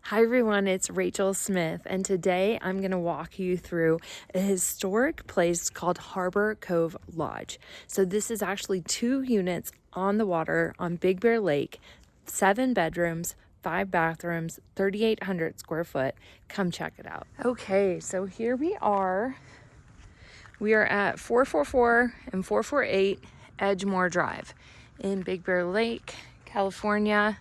Hi everyone, it's Rachel Smith, and today I'm going to walk you through a historic place called Harbor Cove Lodge. So this is actually 2 units on the water on Big Bear Lake, 7 bedrooms, 5 bathrooms, 3,800 square foot. Come check it out. Okay, so here we are. We are at 444 and 448 Edgemoor Drive in Big Bear Lake, California.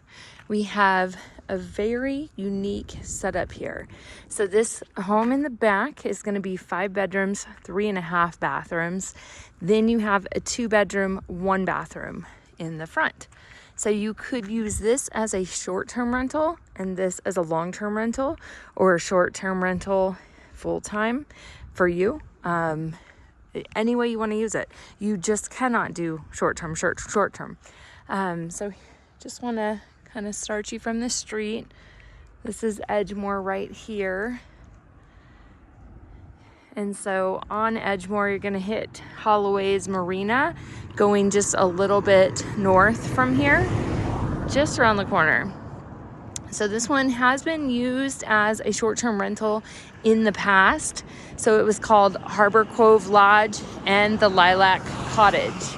We have a very unique setup here. So this home in the back is going to be 5 bedrooms, 3.5 bathrooms. Then you have a 2-bedroom, 1 bathroom in the front. So you could use this as a short-term rental and this as a long-term rental, or a short-term rental full-time for you. Any way you want to use it. You just cannot do short-term. So just want to kind of start you from the street. This is Edgemoor right here. And so on Edgemoor, you're going to hit Holloway's Marina, going just a little bit north from here, just around the corner. So this one has been used as a short-term rental in the past. So it was called Harbor Cove Lodge and the Lilac Cottage.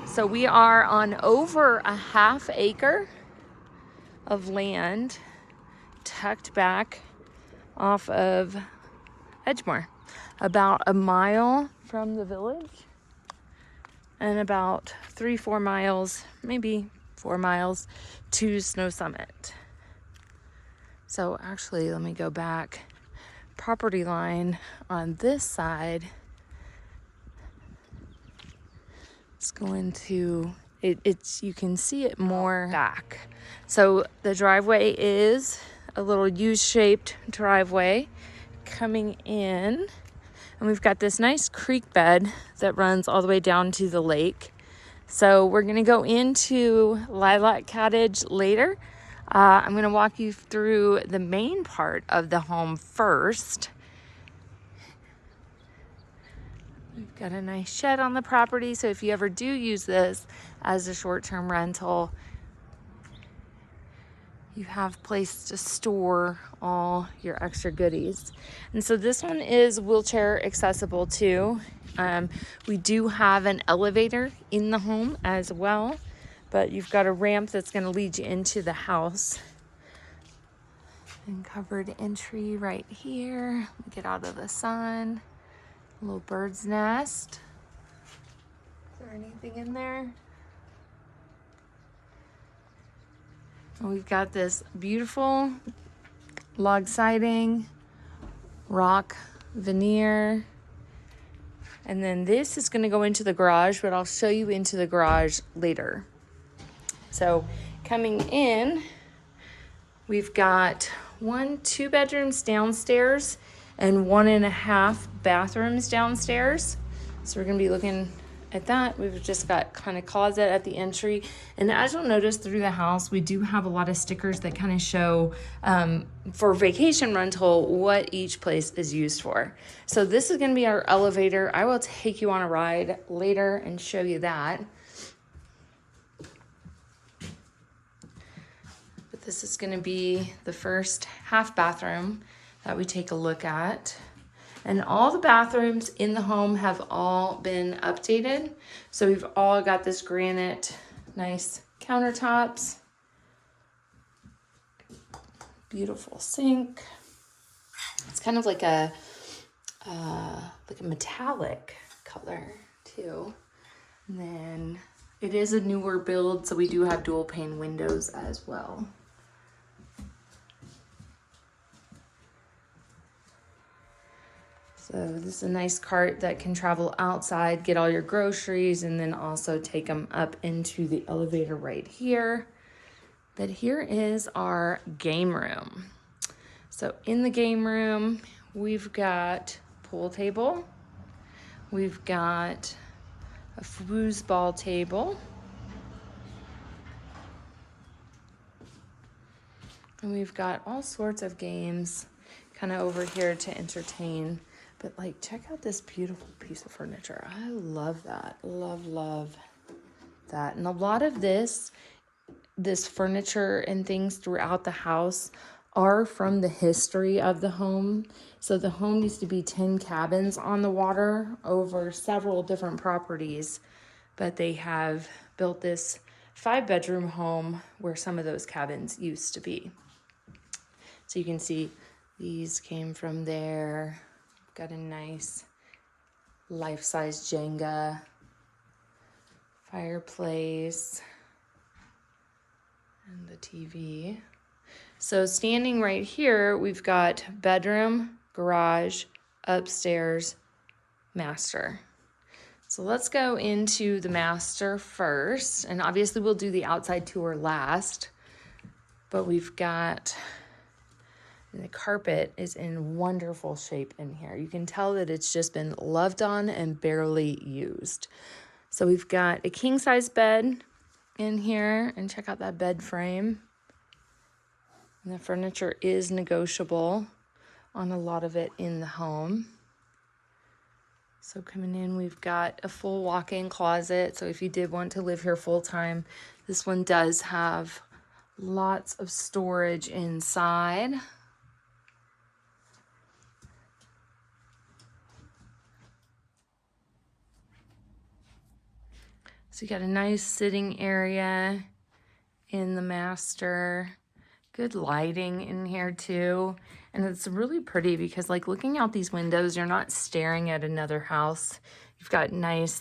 So we are on over a 1/2 acre of land tucked back off of Edgemoor, about a mile from the village and about 3-4 miles, maybe 4 miles to Snow Summit. So actually, let me go back. Property line on this side is going to, it's you can see it more back. So the driveway is a little U-shaped driveway coming in, and we've got this nice creek bed that runs all the way down to the lake. So we're gonna go into Lilac Cottage later. I'm going to walk you through the main part of the home first. We've got a nice shed on the property, so if you ever do use this as a short-term rental, you have a place to store all your extra goodies. And so this one is wheelchair accessible too. We do have an elevator in the home as well, but you've got a ramp that's going to lead you into the house. And covered entry right here. Get out of the sun. A little bird's nest. Is there anything in there? And we've got this beautiful log siding, rock veneer. And then this is going to go into the garage, but I'll show you into the garage later. So coming in, we've got 2 bedrooms downstairs and 1.5 bathrooms downstairs. So we're going to be looking at that. We've just got kind of closet at the entry. And as you'll notice through the house, we do have a lot of stickers that kind of show for vacation rental what each place is used for. So this is going to be our elevator. I will take you on a ride later and show you that. This is going to be the first half bathroom that we take a look at. And all the bathrooms in the home have all been updated. So we've all got this granite, nice countertops, beautiful sink. It's kind of like a metallic color too. And then it is a newer build, so we do have dual pane windows as well. So this is a nice cart that can travel outside, get all your groceries, and then also take them up into the elevator right here. But here is our game room. So in the game room, we've got a pool table. We've got a foosball table. And we've got all sorts of games kind of over here to entertain. But like, check out this beautiful piece of furniture. I love that. Love that. And a lot of this furniture and things throughout the house are from the history of the home. So the home used to be 10 cabins on the water over several different properties, but they have built this 5-bedroom home where some of those cabins used to be. So you can see these came from there. Got a nice life-size Jenga fireplace and the TV. So standing right here, we've got bedroom, garage, upstairs, master. So let's go into the master first, and obviously we'll do the outside tour last, but we've got, the carpet is in wonderful shape in here. You can tell that it's just been loved on and barely used. So we've got a king-size bed in here, and check out that bed frame. And the furniture is negotiable on a lot of it in the home. So coming in, we've got a full walk-in closet. So if you did want to live here full-time, this one does have lots of storage inside. So you got a nice sitting area in the master. Good lighting in here too. And it's really pretty because like looking out these windows, you're not staring at another house. You've got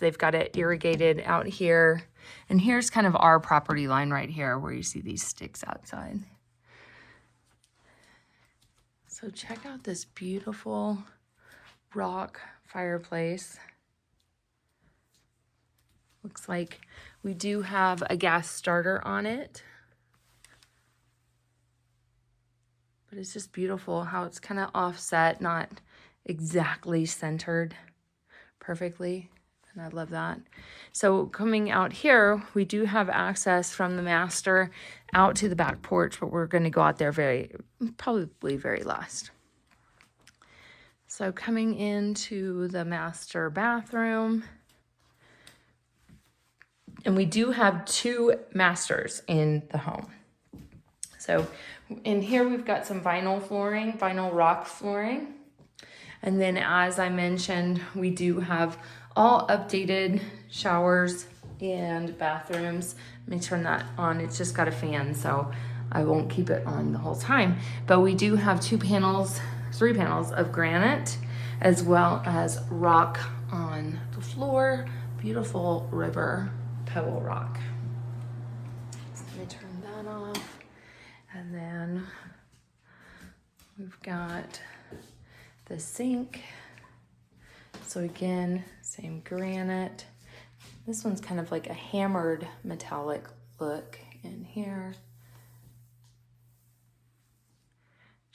they've got it irrigated out here. And here's kind of our property line right here where you see these sticks outside. So check out this beautiful rock fireplace. Looks like we do have a gas starter on it. But it's just beautiful how it's kind of offset, not exactly centered perfectly. And I love that. So coming out here, we do have access from the master out to the back porch, but we're going to go out there probably very last. So coming into the master bathroom. And we do have 2 masters in the home. So in here, we've got some vinyl rock flooring. And then as I mentioned, we do have all updated showers and bathrooms. Let me turn that on. It's just got a fan, so I won't keep it on the whole time. But we do have 3 panels of granite, as well as rock on the floor. Beautiful river pebble rock. So let me turn that off. And then we've got the sink. So again, same granite. This one's kind of like a hammered metallic look in here.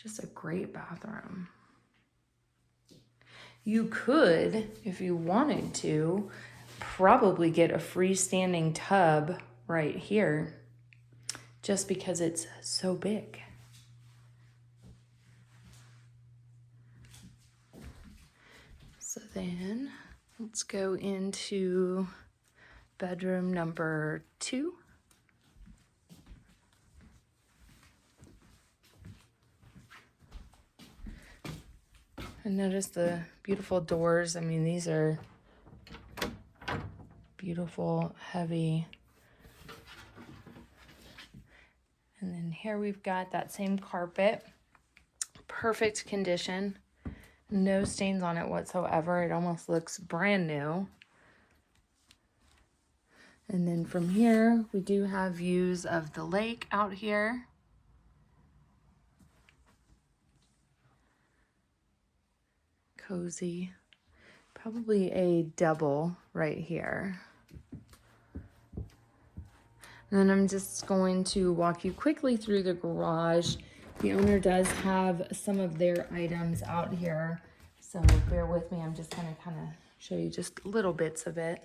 Just a great bathroom. You could, if you wanted to, probably get a freestanding tub right here just because it's so big. So then let's go into bedroom number 2. And notice the beautiful doors. I mean, these are beautiful, heavy. And then here we've got that same carpet. Perfect condition. No stains on it whatsoever. It almost looks brand new. And then from here, we do have views of the lake out here. Cozy. Probably a double right here. And then I'm just going to walk you quickly through the garage. The owner does have some of their items out here, so bear with me. I'm just going to kind of show you just little bits of it.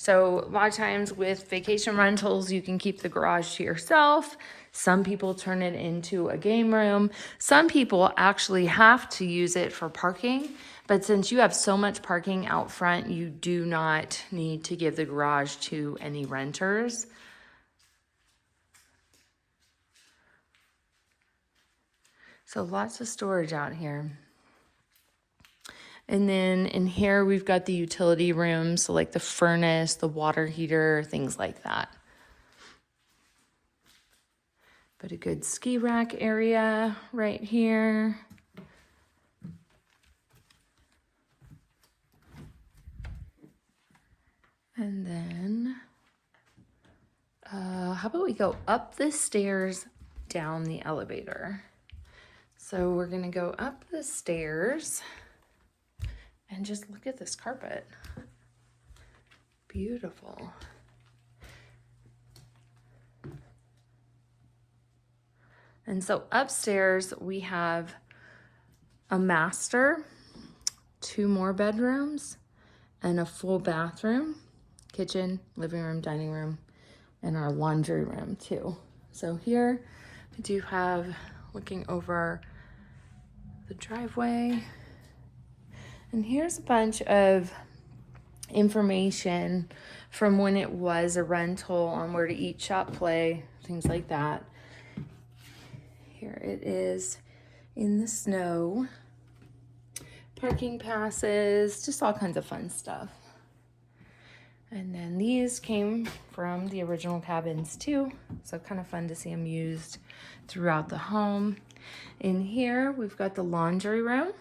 So a lot of times with vacation rentals, you can keep the garage to yourself. Some people turn it into a game room. Some people actually have to use it for parking. But since you have so much parking out front, you do not need to give the garage to any renters. So lots of storage out here. And then in here, we've got the utility rooms, so like the furnace, the water heater, things like that. But a good ski rack area right here. And then, how about we go up the stairs, down the elevator? So we're gonna go up the stairs and just look at this carpet. Beautiful. And so upstairs we have a master, 2 more bedrooms, and a full bathroom, kitchen, living room, dining room, and our laundry room too. So here we do have, looking over the driveway, and here's a bunch of information from when it was a rental on where to eat, shop, play, things like that. Here it is in the snow, parking passes, just all kinds of fun stuff. And then these came from the original cabins too, so kind of fun to see them used throughout the home. In here, we've got the laundry room.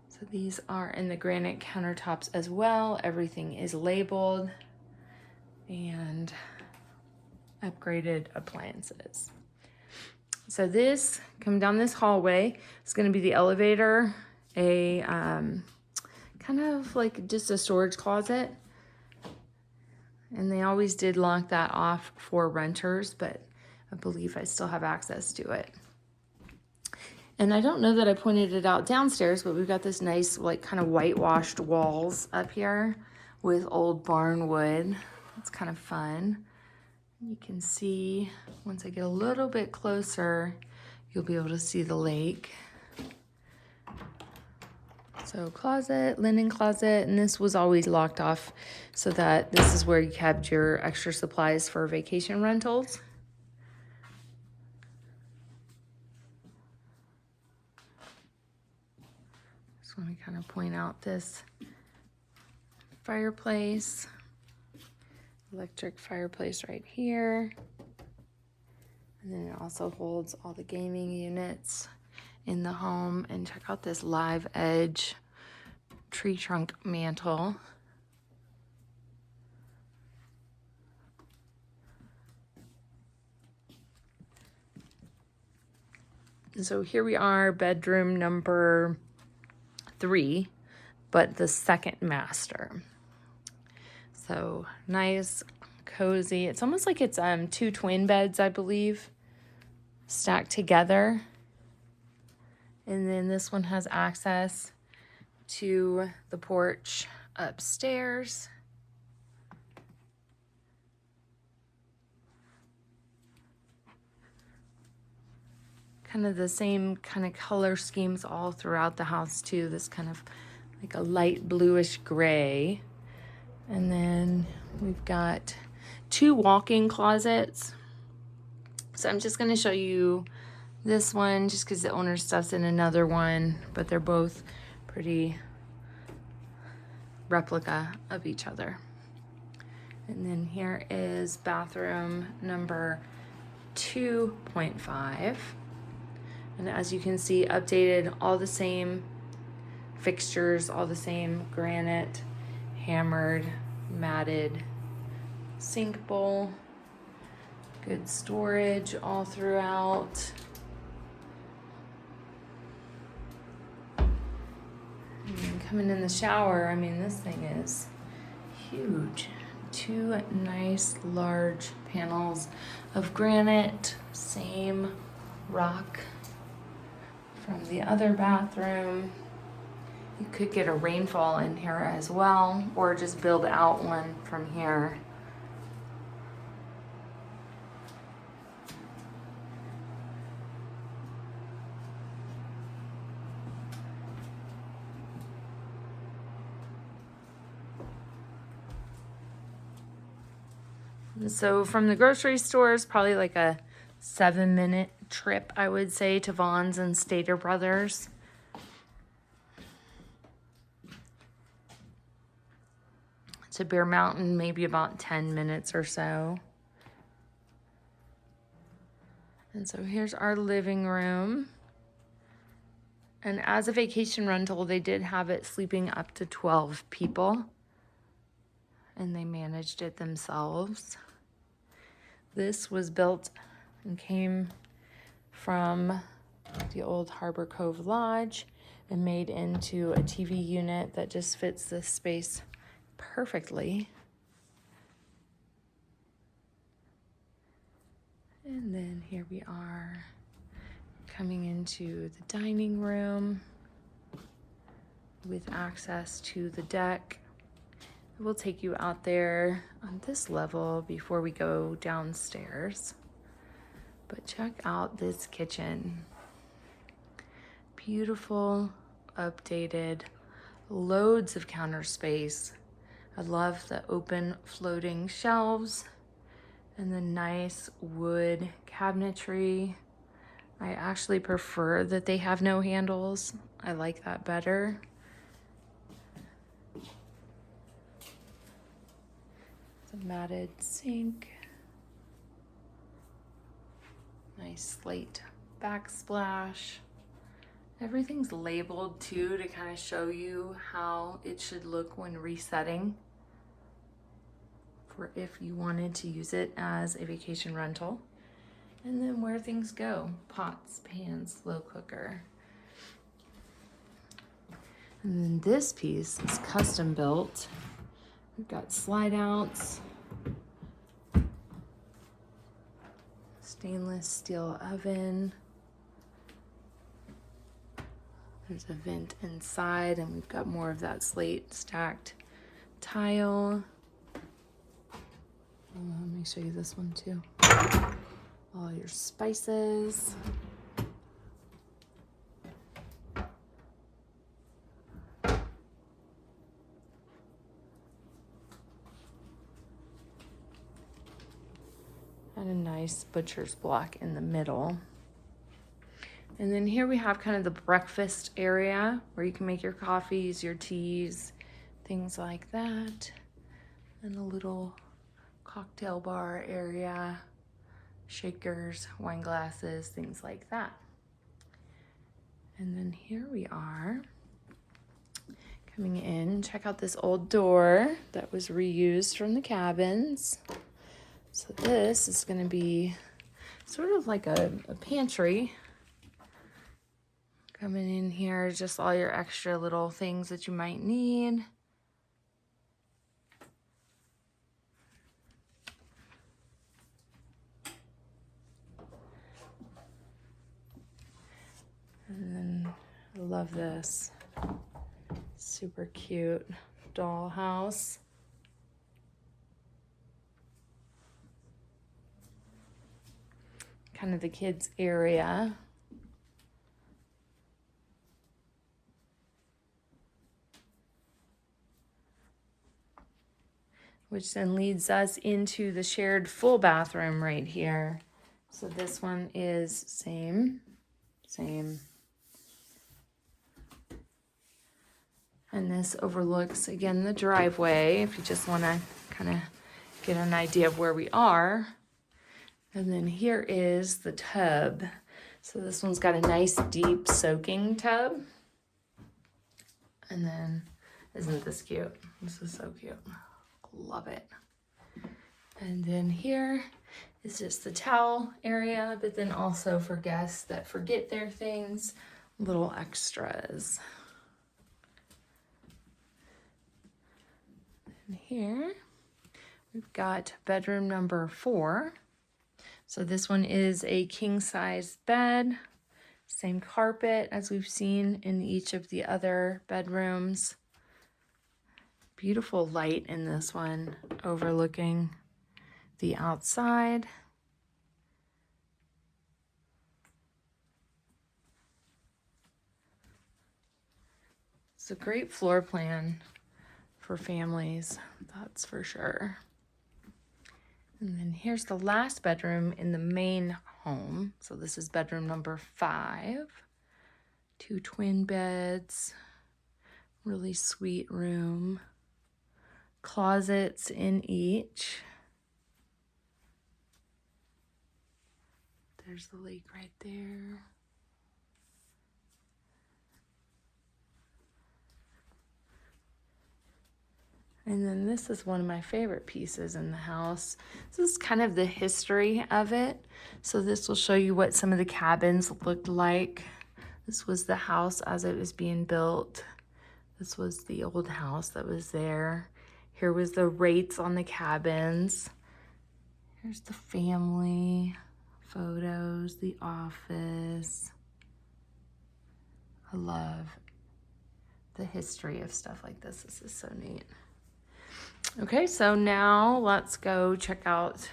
So these are in the granite countertops as well. Everything is labeled and upgraded appliances. So this, coming down this hallway, is going to be the elevator, a kind of like just a storage closet. And they always did lock that off for renters, but I believe I still have access to it. And I don't know that I pointed it out downstairs, but we've got this nice, like, kind of whitewashed walls up here with old barn wood. It's kind of fun. You can see, once I get a little bit closer, you'll be able to see the lake. So closet, linen closet, and this was always locked off so that this is where you kept your extra supplies for vacation rentals. Just want to kind of point out this fireplace, electric fireplace right here. And then it also holds all the gaming units in the home. And check out this live edge tree trunk mantle. So here we are, bedroom number 3, but the second master. So nice, cozy. It's almost like it's 2 twin beds, I believe, stacked together. And then this one has access to the porch upstairs. Kind of the same kind of color schemes all throughout the house too. This kind of like a light bluish gray. And then we've got 2 walk-in closets. So I'm just going to show you this one just because the owner's stuff's in another one, but they're both pretty replica of each other. And then here is bathroom number 2.5. And as you can see, updated, all the same fixtures, all the same granite, hammered, matted sink bowl. Good storage all throughout. And then coming in the shower, I mean, this thing is huge. 2 nice large panels of granite, same rock from the other bathroom. You could get a rainfall in here as well, or just build out one from here. So from the grocery stores, probably like a 7-minute trip, I would say, to Vaughn's and Stater Brothers. To Bear Mountain, maybe about 10 minutes or so. And so here's our living room. And as a vacation rental, they did have it sleeping up to 12 people. And they managed it themselves. This was built and came from the old Harbor Cove Lodge and made into a TV unit that just fits this space perfectly. And then here we are coming into the dining room with access to the deck. We'll take you out there on this level before we go downstairs. But check out this kitchen. Beautiful, updated, loads of counter space. I love the open floating shelves and the nice wood cabinetry. I actually prefer that they have no handles. I like that better. The matted sink. Nice slate backsplash. Everything's labeled too to kind of show you how it should look when resetting, for if you wanted to use it as a vacation rental. And then where things go: pots, pans, slow cooker. And then this piece is custom built. We've got slide outs, stainless steel oven. There's a vent inside, and we've got more of that slate stacked tile. Let me show you this one too. All your spices. And a nice butcher's block in the middle. And then here we have kind of the breakfast area where you can make your coffees, your teas, things like that. And a little cocktail bar area, shakers, wine glasses, things like that. And then here we are coming in. Check out this old door that was reused from the cabins. So this is going to be sort of like a pantry. Coming in here, just all your extra little things that you might need. And then I love this super cute dollhouse. Kind of the kids' area. Which then leads us into the shared full bathroom right here. So this one is same. And this overlooks, again, the driveway, if you just want to kind of get an idea of where we are. And then here is the tub. So this one's got a nice deep soaking tub. And then, isn't this cute? This is so cute. Love it. And then here is just the towel area, but then also for guests that forget their things, little extras. And here we've got bedroom number 4. So this one is a king size bed, same carpet as we've seen in each of the other bedrooms. Beautiful light in this one, overlooking the outside. It's a great floor plan for families, that's for sure. And then here's the last bedroom in the main home. So this is bedroom number 5. 2 twin beds, really sweet room, closets in each. There's the lake right there. And then this is one of my favorite pieces in the house. This is kind of the history of it. So this will show you what some of the cabins looked like. This was the house as it was being built. This was the old house that was there. Here was the rates on the cabins. Here's the family photos, the office. I love the history of stuff like this. This is so neat. Okay, so now let's go check out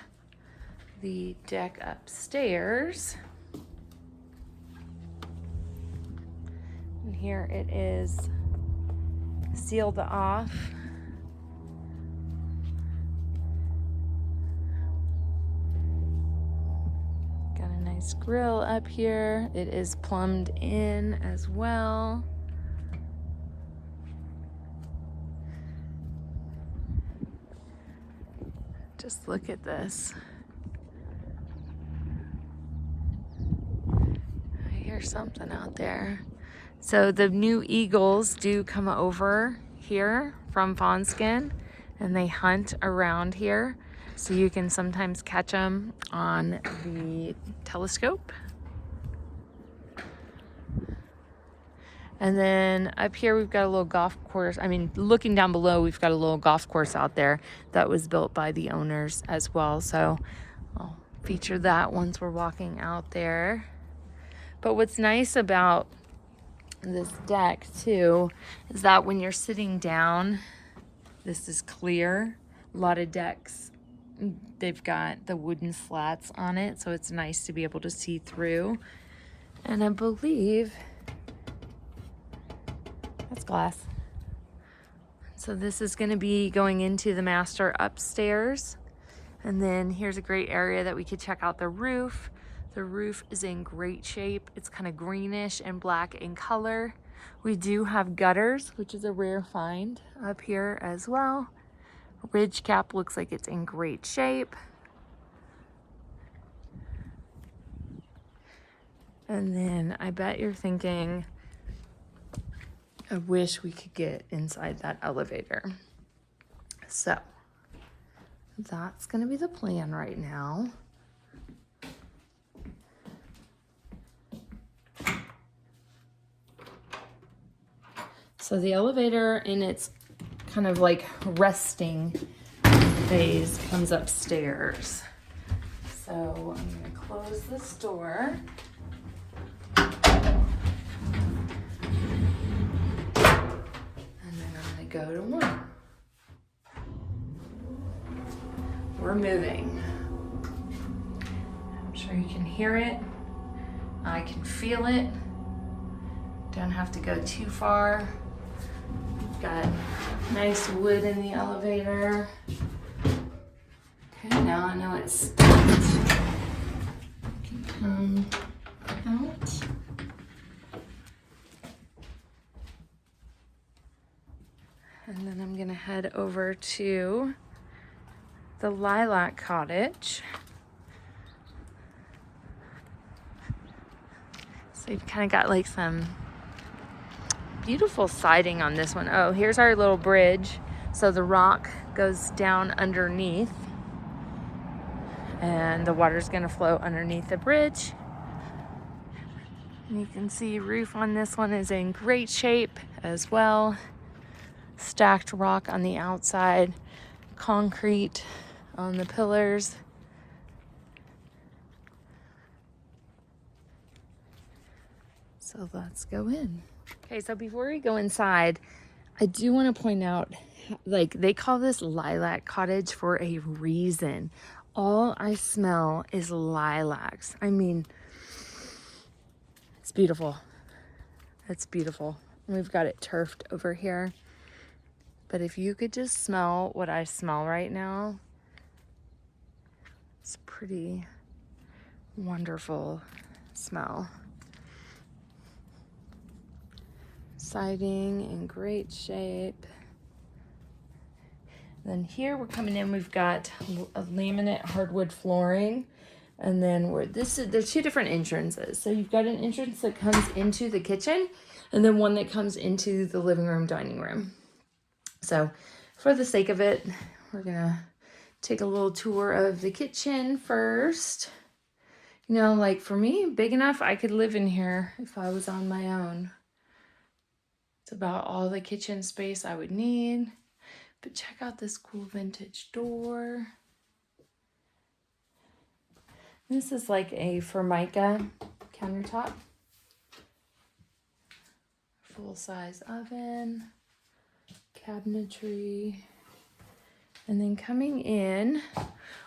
the deck upstairs. And here it is sealed off. Got a nice grill up here. It is plumbed in as well. Just look at this. I hear something out there. So the new eagles do come over here from Fawnskin, and they hunt around here. So you can sometimes catch them on the telescope. And then up here we've got a little golf course. I mean, looking down below, we've got a little golf course out there that was built by the owners as well. So I'll feature that once we're walking out there. But what's nice about this deck too is that when you're sitting down, this is clear. A lot of decks, they've got the wooden slats on it, so it's nice to be able to see through. And I believe that's glass. So this is going to be going into the master upstairs. And then here's a great area that we could check out the roof. The roof is in great shape. It's kind of greenish and black in color. We do have gutters, which is a rare find up here as well. Ridge cap looks like it's in great shape. And then I bet you're thinking, I wish we could get inside that elevator. So that's gonna be the plan right now. So the elevator in its kind of like resting phase comes upstairs. So I'm gonna close this door. Go to one. We're moving. I'm sure you can hear it. I can feel it. Don't have to go too far. We've got nice wood in the elevator. Okay, now I know it's stopped. I can come out. And then I'm gonna head over to the lilac cottage. So you've kind of got like some beautiful siding on this one. Oh, here's our little bridge. So the rock goes down underneath and the water's gonna flow underneath the bridge. And you can see roof on this one is in great shape as well. Stacked rock on the outside, concrete on the pillars. So let's go in. Okay, so before we go inside, I do want to point out, like, they call this lilac cottage for a reason. All I smell is lilacs. I mean, it's beautiful. It's beautiful. We've got it turfed over here. But if you could just smell what I smell right now, it's pretty wonderful smell. Siding in great shape. Then here we're coming in, we've got a laminate hardwood flooring. And then there's two different entrances. So you've got an entrance that comes into the kitchen and then one that comes into the living room, dining room. So for the sake of it, we're gonna take a little tour of the kitchen first. You know, like for me, big enough, I could live in here if I was on my own. It's about all the kitchen space I would need. But check out this cool vintage door. This is like a Formica countertop. Full-size oven, cabinetry. And then coming in,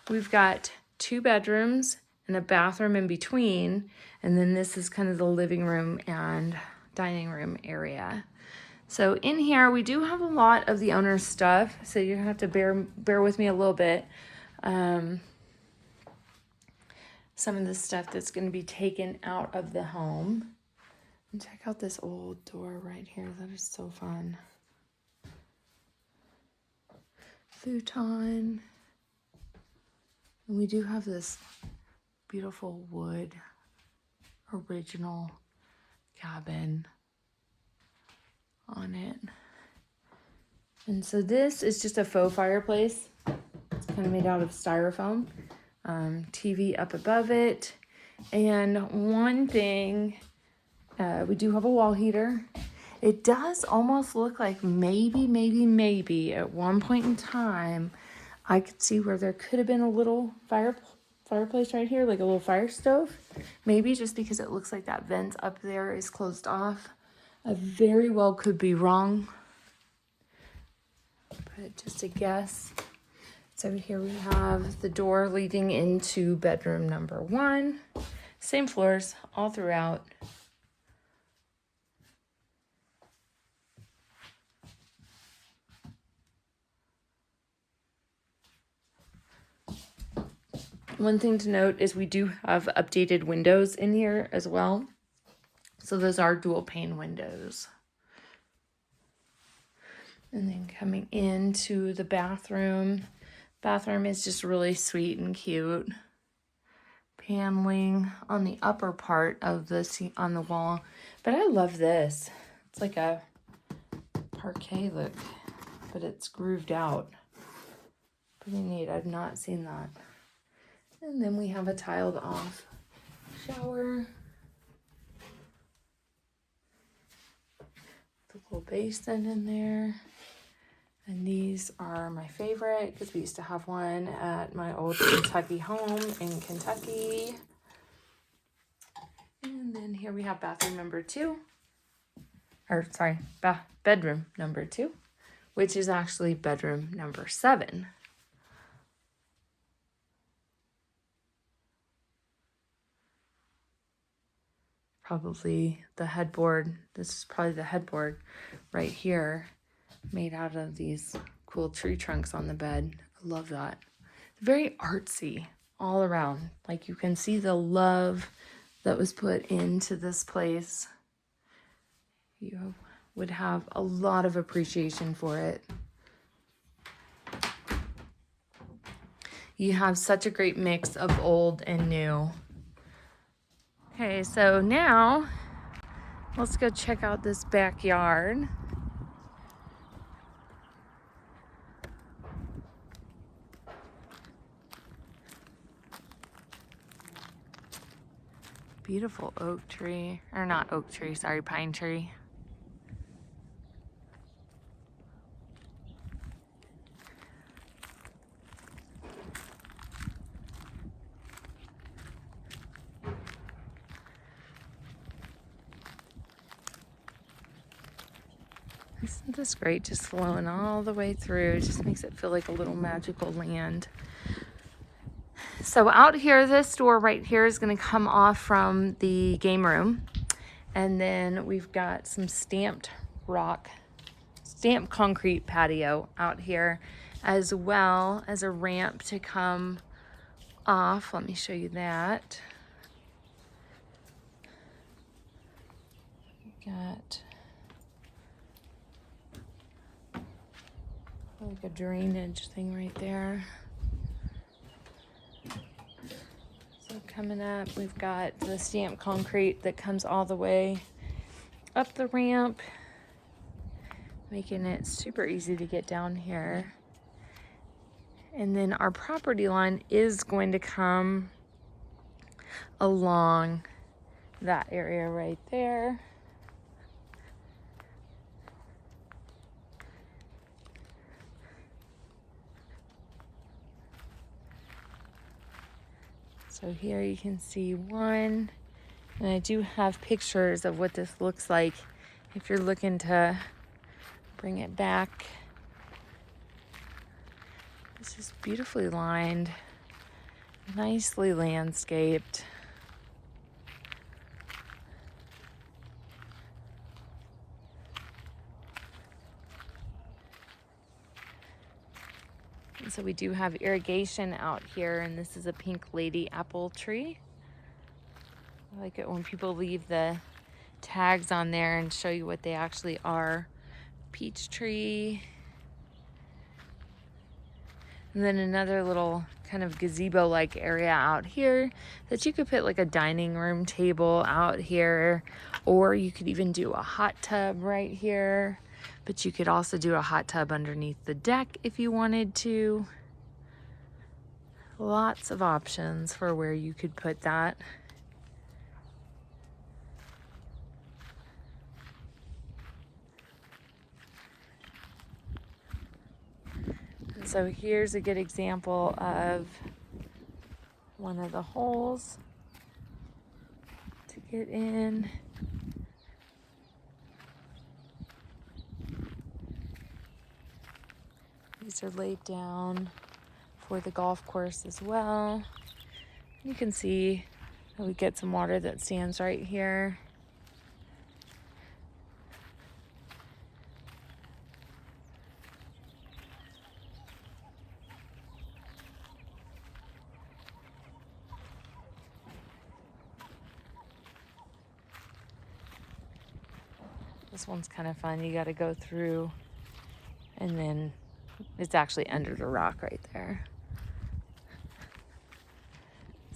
we've got 2 bedrooms and a bathroom in between. And then this is kind of the living room and dining room area. So in here, we do have a lot of the owner's stuff, so you have to bear with me a little bit. Some of the stuff that's going to be taken out of the home. And check out this old door right here. That is so fun. Futon. And we do have this beautiful wood original cabin on it. And so this is just a faux fireplace. It's kind of made out of styrofoam. TV up above it. And one thing, we do have a wall heater. It does almost look like maybe at one point in time, I could see where there could have been a little fireplace right here, like a little fire stove. Maybe just because it looks like that vent up there is closed off. I very well could be wrong, but just a guess. So here we have the door leading into bedroom number 1. Same floors all throughout. One thing to note is we do have updated windows in here as well. So those are dual pane windows. And then coming into the bathroom. Bathroom is just really sweet and cute. Paneling on the upper part of the on the wall. But I love this. It's like a parquet look, but it's grooved out. Pretty neat. I've not seen that. And then we have a tiled off shower. The little basin in there. And these are my favorite because we used to have one at my old Kentucky home in Kentucky. And then here we have bathroom number 2. Or sorry, bedroom number 2, which is actually bedroom number 7. Probably the headboard. This is probably the headboard right here, made out of these cool tree trunks on the bed. I love that. Very artsy all around. Like you can see the love that was put into this place. You would have a lot of appreciation for it. You have such a great mix of old and new. Okay, so now let's go check out this backyard. Beautiful oak tree, or not oak tree, sorry, pine tree. Isn't this great? Just flowing all the way through. It just makes it feel like a little magical land. So out here, this door right here is going to come off from the game room. And then we've got some stamped concrete patio out here, as well as a ramp to come off. Let me show you that. Got like a drainage thing right there. So coming up, we've got the stamped concrete that comes all the way up the ramp, making it super easy to get down here. And then our property line is going to come along that area right there. So here you can see one, and I do have pictures of what this looks like if you're looking to bring it back. This is beautifully lined, nicely landscaped. And so we do have irrigation out here, and this is a pink lady apple tree. I like it when people leave the tags on there and show you what they actually are. Peach tree. And then another little kind of gazebo-like area out here that you could put like a dining room table out here, or you could even do a hot tub right here. But you could also do a hot tub underneath the deck if you wanted to. Lots of options for where you could put that. And so here's a good example of one of the holes to get in. These are laid down for the golf course as well. You can see that we get some water that stands right here. This one's kind of fun. You got to go through, and then it's actually under the rock right there.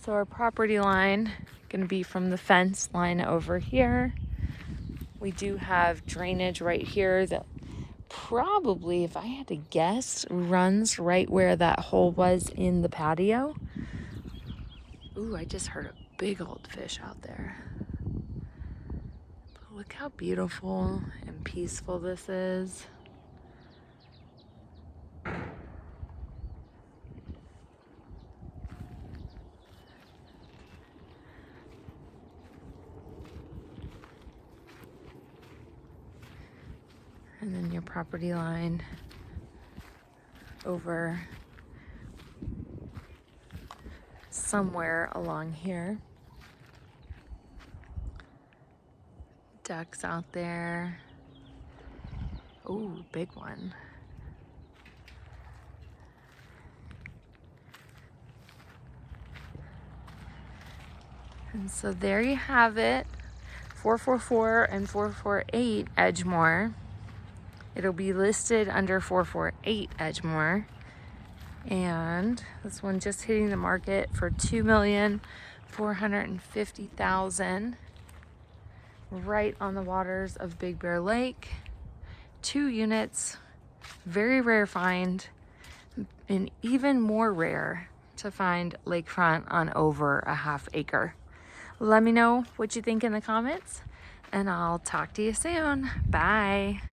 So our property line going to be from the fence line over here. We do have drainage right here that probably, if I had to guess, runs right where that hole was in the patio. Ooh, I just heard a big old fish out there. But look how beautiful and peaceful this is. And then your property line over somewhere along here. Ducks out there. Ooh, big one. And so there you have it. 444 and 448 Edgemoor. It'll be listed under 448 Edgemoor. And this one just hitting the market for $2,450,000. Right on the waters of Big Bear Lake. 2 units, very rare find, and even more rare to find lakefront on over a ½ acre. Let me know what you think in the comments, and I'll talk to you soon. Bye.